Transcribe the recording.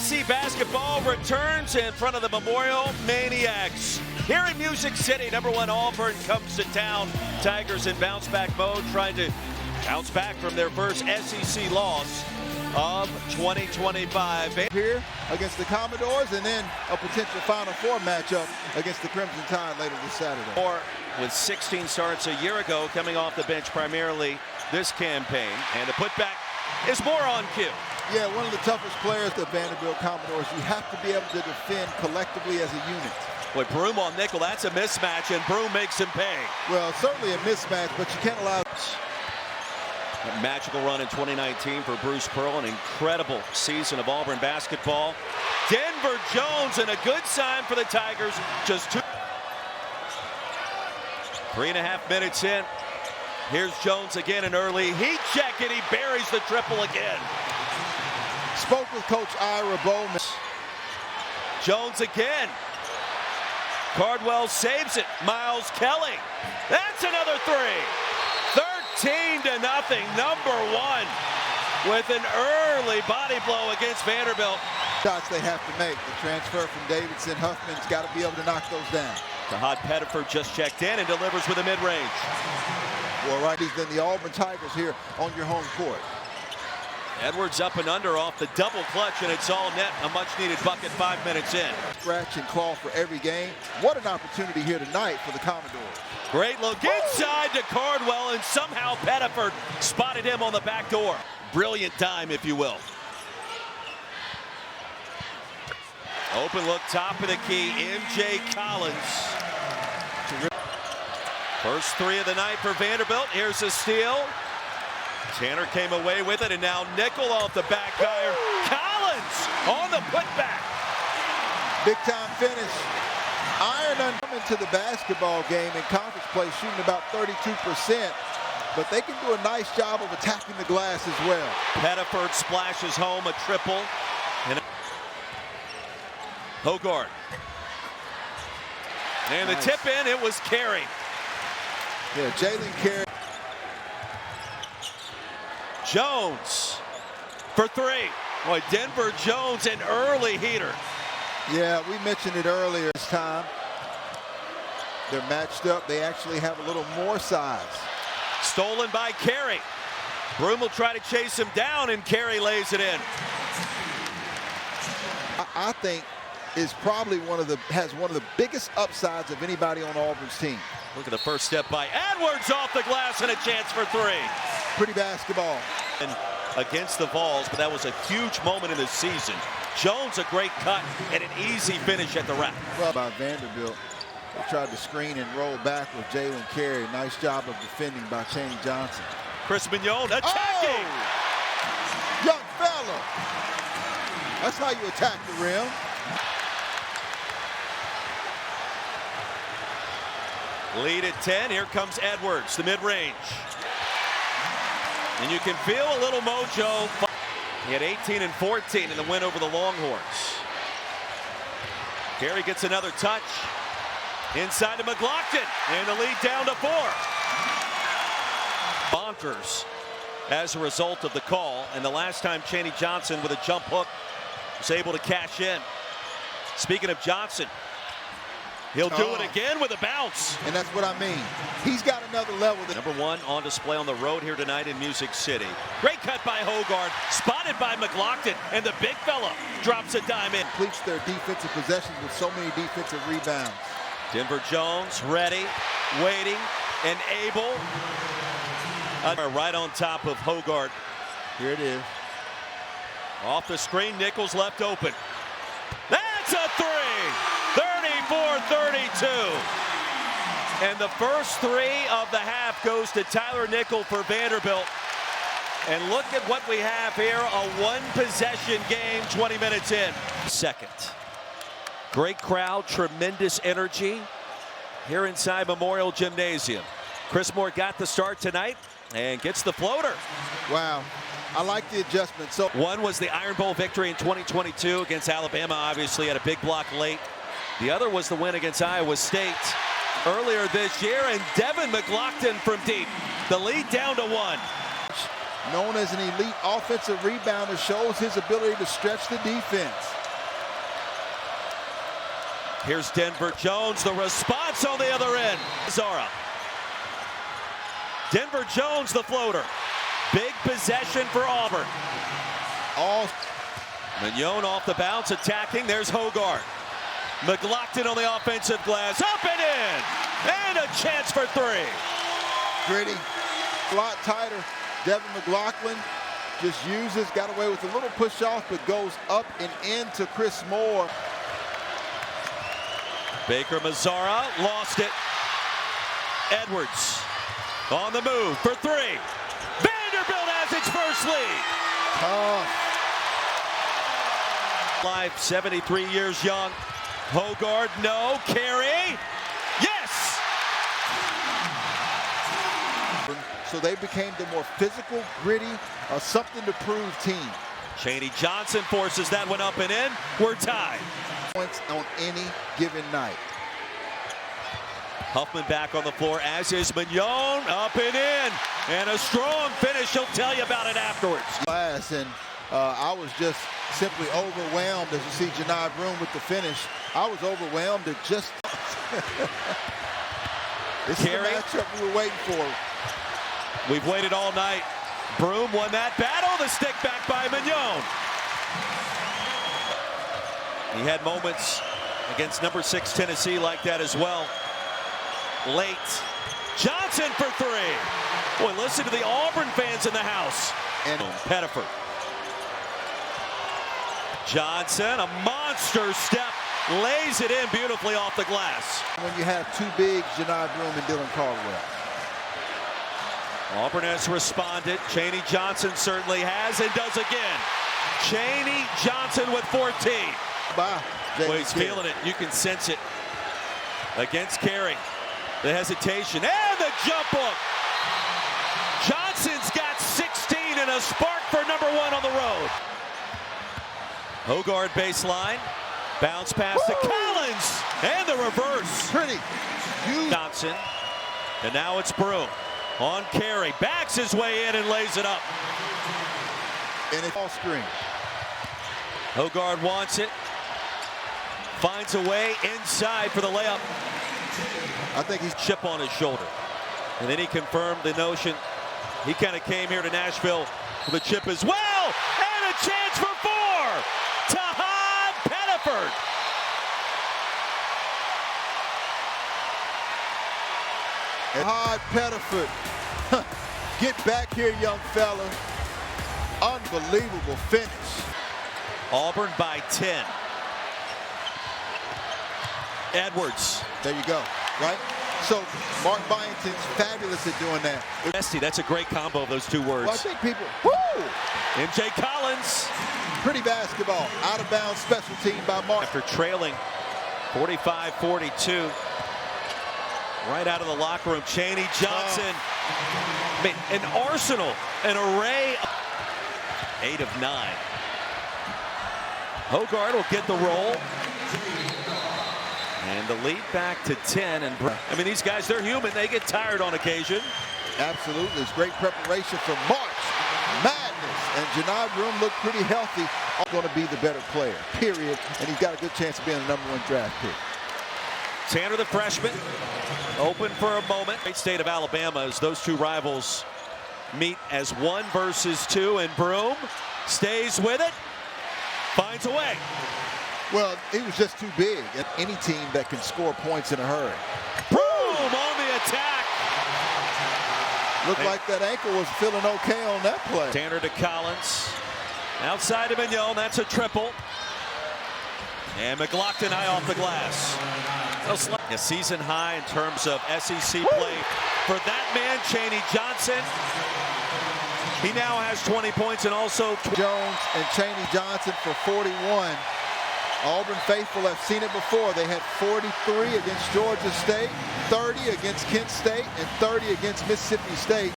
SEC basketball returns in front of the Memorial Maniacs. Here in Music City, #1 Auburn comes to town. Tigers in bounce-back mode, trying to bounce back from their first SEC loss of 2025. Here against the Commodores, and then a potential Final Four matchup against the Crimson Tide later this Saturday. Or with 16 starts a year ago, coming off the bench primarily this campaign, and the putback is more on cue. Yeah, one of the toughest players, the Vanderbilt Commodores. You have to be able to defend collectively as a unit. With Broome on nickel, that's a mismatch, and Broome makes him pay. Well, certainly a mismatch, but you can't allow... A magical run in 2019 for Bruce Pearl, an incredible season of Auburn basketball. Denver Jones, and a good sign for the Tigers. Just 3.5 minutes in. Here's Jones again, an early heat check, and he buries the triple again. Spoke with Coach Ira Bowman. Jones again. Cardwell saves it. Miles Kelly. That's another three. 13-0, #1 with an early body blow against Vanderbilt. Shots they have to make. The transfer from Davidson, Huffman's got to be able to knock those down. Tahad Pettiford just checked in and delivers with a mid-range. Well, right, then the Auburn Tigers here on your home court. Edwards up and under off the double clutch, and it's all net. A much-needed bucket 5 minutes in. Scratch and claw for every game. What an opportunity here tonight for the Commodores. Great look inside to Cardwell, and somehow Pettiford spotted him on the back door. Brilliant dime, if you will. Open look, top of the key, MJ Collins. First three of the night for Vanderbilt. Here's a steal. Tanner came away with it, and now nickel off the back iron. Collins on the putback. Big time finish. Iron coming to the basketball game in conference play, shooting about 32%, but they can do a nice job of attacking the glass as well. Pettiford splashes home a triple. And Hogard. And nice. The tip in, it was Carey. Yeah, Jalen Carey. Jones for three. Boy, Denver Jones, an early heater. Yeah, we mentioned it earlier this time. They're matched up. They actually have a little more size. Stolen by Carey. Broome will try to chase him down, and Carey lays it in. I think is probably has one of the biggest upsides of anybody on Auburn's team. Look at the first step by Edwards off the glass, and a chance for three. Pretty basketball. And against the Vols, but that was a huge moment in the season. Jones, a great cut and an easy finish at the rack. Well, by Vanderbilt, they tried to screen and roll back with Jalen Carey. Nice job of defending by Chaney Johnson. Chris Mignon attacking. Oh! Young fella. That's how you attack the rim. Lead at 10. Here comes Edwards, the mid-range. And you can feel a little mojo. He had 18 and 14 in the win over the Longhorns. Carey gets another touch. Inside to McLaughlin, and the lead down to 4. Bonkers as a result of the call. And the last time Chaney Johnson with a jump hook was able to cash in. Speaking of Johnson, he'll do it again with a bounce. And that's what I mean. He's got another level. #1 on display on the road here tonight in Music City. Great cut by Hogard, spotted by McLaughlin, and the big fella drops a dime in. Completes their defensive possessions with so many defensive rebounds. Denver Jones ready, waiting, and able. Right on top of Hogard. Here it is. Off the screen, Nichols left open. That's a three! 34-32. And the first three of the half goes to Tyler Nickel for Vanderbilt. And look at what we have here, a one-possession game, 20 minutes in. Second. Great crowd, tremendous energy here inside Memorial Gymnasium. Chris Moore got the start tonight and gets the floater. Wow. I like the adjustment. So one was the Iron Bowl victory in 2022 against Alabama, obviously had a big block late. The other was the win against Iowa State earlier this year, and Devin McLaughlin from deep. The lead down to 1. known as an elite offensive rebounder, shows his ability to stretch the defense. Here's Denver Jones, the response on the other end. Zara. Denver Jones, the floater. Big possession for Auburn. Mignon off the bounce, attacking. There's Hogarth. McLaughlin on the offensive glass, up and in, and a chance for three. Gritty, a lot tighter. Devin McLaughlin just got away with a little push off, but goes up and into Chris Moore. Baker Mazzara lost it. Edwards on the move for three. Vanderbilt has its first lead. Live, 73 years young. Hogarth, no. Carey, yes! So they became the more physical, gritty, something to prove team. Chaney Johnson forces that one up and in. We're tied. Points on any given night. Huffman back on the floor, as is Mignon, up and in. And a strong finish. He'll tell you about it afterwards. And I was just simply overwhelmed as you see Janai Broome with the finish. I was overwhelmed at just this is the matchup we were waiting for. We've waited all night. Broome won that battle. The stick back by Mignon. He had moments against number 6 Tennessee like that as well. Late. Johnson for three. Boy, listen to the Auburn fans in the house. And Pettiford. Johnson, a monster step, lays it in beautifully off the glass. When you have two bigs, Janai Broome and Dylan Caldwell. Auburn has responded. Chaney Johnson certainly has and does again. Chaney Johnson with 14. Well, he's feeling it. You can sense it. Against Carey. The hesitation and the jump hook. Johnson's got 16 and a spark for number 1 on the road. Hogarth baseline. Bounce pass to Collins. And the reverse. Pretty. Johnson. And now it's Broome. On Carey. Backs his way in and lays it up. And it's all screen. Hogarth wants it. Finds a way inside for the layup. I think he's chip on his shoulder. And then he confirmed the notion. He kind of came here to Nashville with a chip as well. And a chance for 4. Tahan Pettiford. Tahan Pettiford. Get back here, young fella. Unbelievable finish. Auburn by 10. Edwards. There you go. Right? So Mark Byington's fabulous at doing that. That's a great combo of those two words. Well, I think people, woo! MJ Collins. Pretty basketball. Out of bounds special team by Mark. After trailing 45-42. Right out of the locker room, Chaney Johnson. I mean, an arsenal, an array. 8 of 9. Hogarth will get the roll. And the lead back to 10. And I mean, these guys, they're human. They get tired on occasion. Absolutely. It's great preparation for March Madness. And Janai Broome looked pretty healthy. Going to be the better player, period. And he's got a good chance of being a #1 draft pick. Tanner, the freshman, open for a moment. Great state of Alabama as those two rivals meet as 1 versus 2. And Broome stays with it. Finds a way. Well, he was just too big. And any team that can score points in a hurry. Broome on the attack. Looked like that ankle was feeling okay on that play. Tanner to Collins. Outside of Mignon, that's a triple. And McLaughlin high off the glass. A season high in terms of SEC play for that man, Chaney Johnson. He now has 20 points and also Jones and Chaney Johnson for 41. Auburn faithful have seen it before. They had 43 against Georgia State, 30 against Kent State, and 30 against Mississippi State.